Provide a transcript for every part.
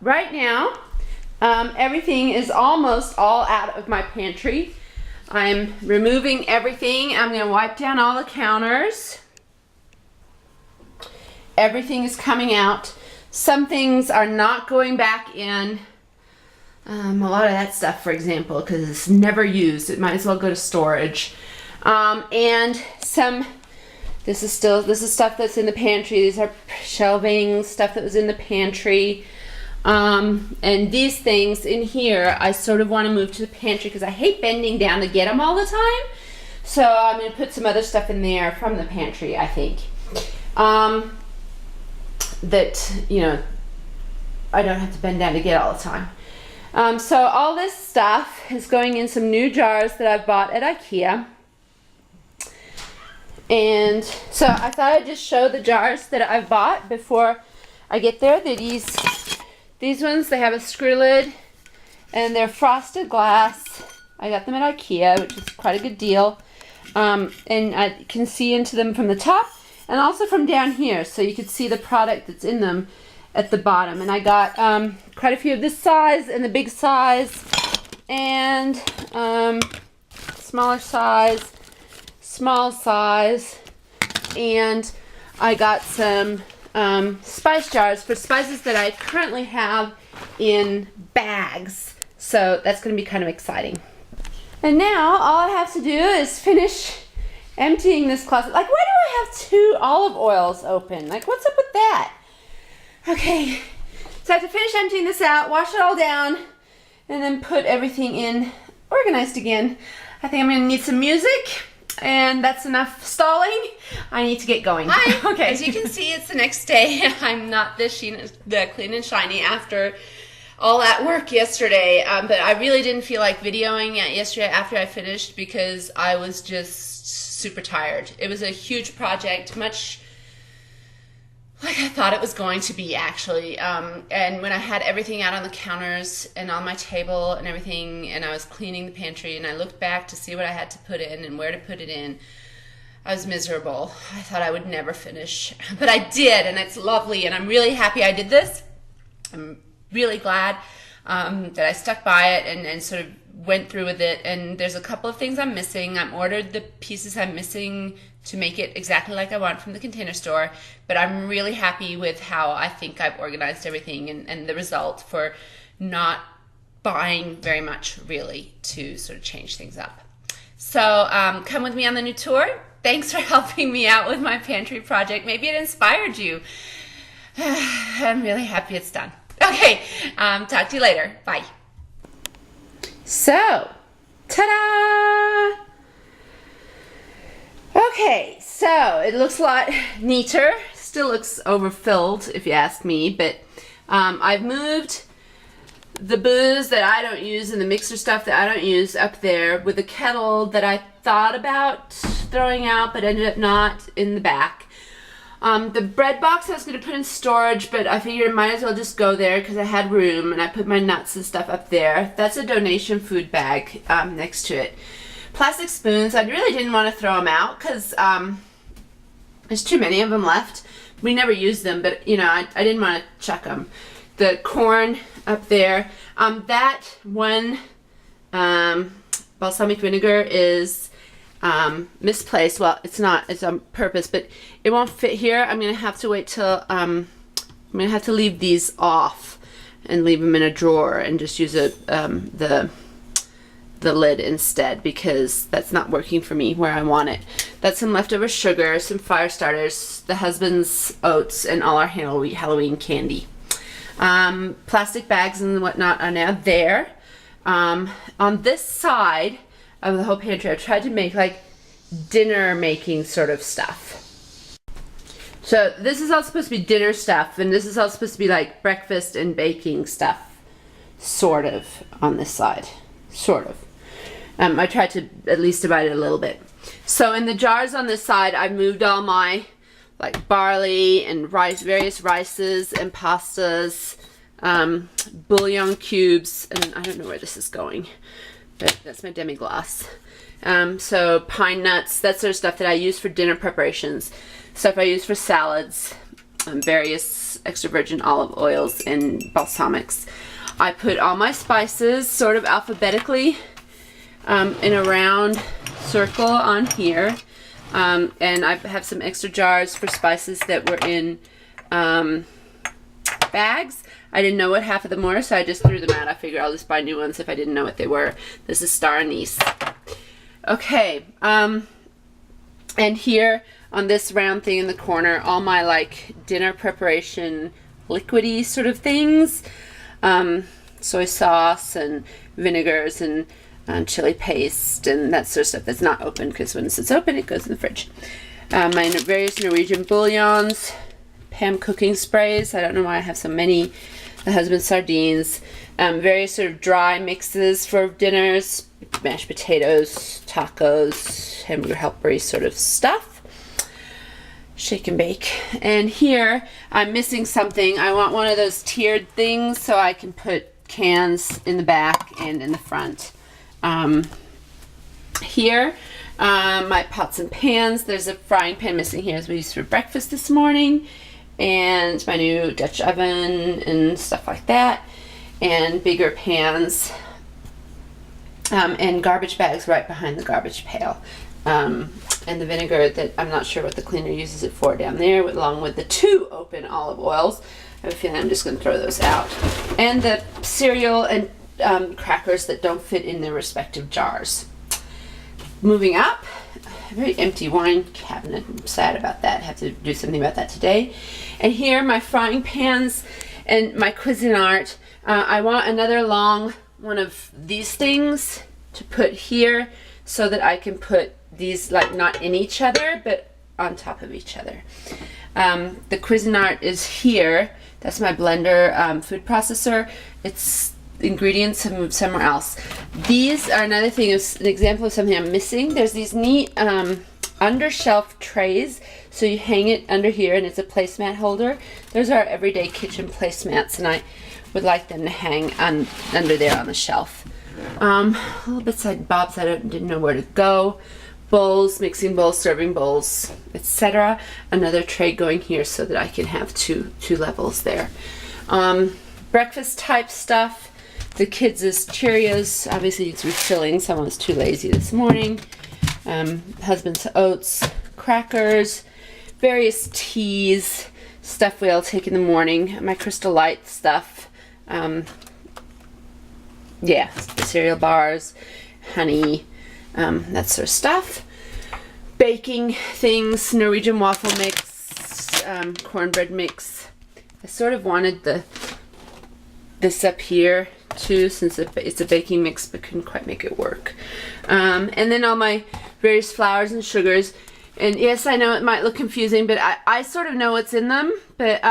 right now, everything is almost all out of my pantry. I'm removing everything. I'm going to wipe down all the counters. Everything is coming out. Some things are not going back in. A lot of that stuff, for example, because it's never used. It might as well go to storage. And this is stuff that's in the pantry. These are shelving, stuff that was in the pantry. And these things in here, I sort of want to move to the pantry because I hate bending down to get them all the time. So I'm going to put some other stuff in there from the pantry, I think. That, you know, I don't have to bend down to get all the time. So all this stuff is going in some new jars that I've bought at IKEA. And so I thought I'd just show the jars that I've bought before I get there. These ones, they have a screw lid and they're frosted glass. I got them at IKEA, which is quite a good deal. And I can see into them from the top and also from down here. So you can see the product that's in them at the bottom. And I got quite a few of this size and the big size and smaller size, small size, and I got some spice jars for spices that I currently have in bags. So that's going to be kind of exciting. And now all I have to do is finish emptying this closet. Like, why do I have 2 olive oils open? Like, what's up with that? Okay, so I have to finish emptying this out, wash it all down, and then put everything in organized again. I think I'm going to need some music, and that's enough stalling. I need to get going. Hi. Okay. As you can see, it's the next day. I'm not this clean and shiny after all that work yesterday, but I really didn't feel like videoing yesterday after I finished because I was just super tired. It was a huge project, much like I thought it was going to be, actually. And when I had everything out on the counters and on my table and everything, and I was cleaning the pantry, and I looked back to see what I had to put in and where to put it in, I was miserable. I thought I would never finish, but I did, and it's lovely, and I'm really happy I did this. I'm really glad that I stuck by it and sort of went through with it. And there's a couple of things I'm missing. I've ordered the pieces I'm missing to make it exactly like I want from the Container Store, but I'm really happy with how I think I've organized everything and the result for not buying very much, really, to sort of change things up. So come with me on the new tour. Thanks for helping me out with my pantry project. Maybe it inspired you. I'm really happy it's done. Okay, talk to you later. Bye. So, ta-da! Okay, so it looks a lot neater. Still looks overfilled, if you ask me, but I've moved the booze that I don't use and the mixer stuff that I don't use up there with the kettle that I thought about throwing out but ended up not in the back. The bread box I was going to put in storage, but I figured I might as well just go there because I had room, and I put my nuts and stuff up there. That's a donation food bag next to it. Plastic spoons, I really didn't want to throw them out because there's too many of them left. We never use them, but you know, I didn't want to chuck them. The corn up there. That one balsamic vinegar is misplaced. Well, it's not, it's on purpose, but it won't fit here. I'm gonna have to wait till I'm gonna have to leave these off and leave them in a drawer and just use the lid instead, because that's not working for me where I want it. That's some leftover sugar, some fire starters, the husband's oats, and all our Halloween candy. Plastic bags and whatnot are now there. On this side of the whole pantry, I've tried to make like dinner making sort of stuff. So this is all supposed to be dinner stuff, and this is all supposed to be like breakfast and baking stuff, sort of, on this side, sort of. I tried to at least divide it a little bit. So in the jars on this side, I've moved all my like barley and rice, various rices and pastas, bouillon cubes, and I don't know where this is going, but that's my demi-glace. So pine nuts, that sort of stuff that I use for dinner preparations, stuff I use for salads, various extra virgin olive oils and balsamics. I put all my spices sort of alphabetically in a round circle on here. And I have some extra jars for spices that were in bags. I didn't know what half of them were, so I just threw them out. I figured I'll just buy new ones if I didn't know what they were. This is star anise. Okay, and here on this round thing in the corner, all my like dinner preparation liquidy sort of things. Soy sauce and vinegars and chili paste and that sort of stuff that's not open, because once it's open it goes in the fridge. My various Norwegian bouillons, Pam cooking sprays. I don't know why I have so many. The husband's sardines. Various sort of dry mixes for dinners, mashed potatoes, tacos, hamburger helper sort of stuff. Shake and bake. And here I'm missing something. I want one of those tiered things so I can put cans in the back and in the front. Here, my pots and pans. There's a frying pan missing here as we used for breakfast this morning, and my new Dutch oven and stuff like that, and bigger pans, and garbage bags right behind the garbage pail, and the vinegar that I'm not sure what the cleaner uses it for down there, along with the 2 open olive oils. I have a feeling I'm just going to throw those out, and the cereal and crackers that don't fit in their respective jars. Moving up, a very empty wine cabinet. I'm sad about that. I have to do something about that today. And here, my frying pans and my Cuisinart. I want another long one of these things to put here so that I can put these like not in each other, but on top of each other. The Cuisinart is here. That's my blender food processor. It's ingredients have moved somewhere else. These are another thing, is an example of something I'm missing. There's these neat under shelf trays, so you hang it under here and it's a placemat holder. Those are everyday kitchen placemats, and I would like them to hang under there on the shelf. Little bits and bobs I didn't know where to go. Bowls, mixing bowls, serving bowls, etc. Another tray going here so that I can have two levels there. Breakfast type stuff. The kids' Cheerios, obviously it's refilling. Someone was too lazy this morning. Husband's oats, crackers, various teas, stuff we all take in the morning. My Crystal Light stuff. Yeah, cereal bars, honey, that sort of stuff. Baking things, Norwegian waffle mix, cornbread mix. I sort of wanted this up here too, since it's a baking mix, but couldn't quite make it work. And then all my various flours and sugars. And yes, I know it might look confusing, but I sort of know what's in them. But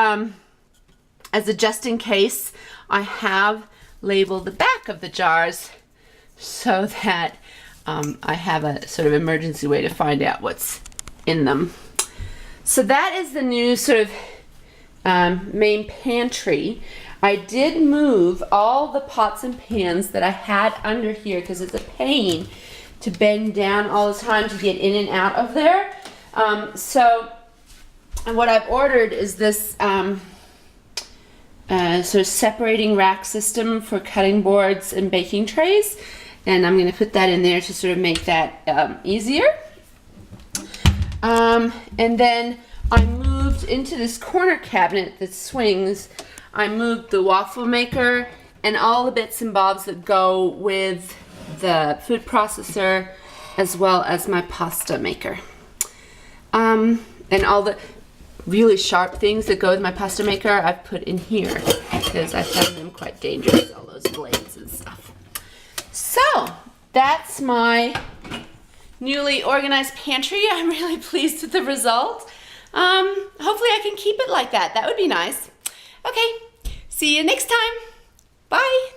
as a just in case, I have labeled the back of the jars so that I have a sort of emergency way to find out what's in them. So that is the new sort of main pantry. I did move all the pots and pans that I had under here because it's a pain to bend down all the time to get in and out of there. So what I've ordered is this sort of separating rack system for cutting boards and baking trays. And I'm going to put that in there to sort of make that easier. And then I moved into this corner cabinet that swings. I moved the waffle maker and all the bits and bobs that go with the food processor, as well as my pasta maker. And all the really sharp things that go with my pasta maker I've put in here because I found them quite dangerous, all those blades and stuff. So that's my newly organized pantry. I'm really pleased with the result. Hopefully I can keep it like that. That would be nice. Okay, see you next time. Bye.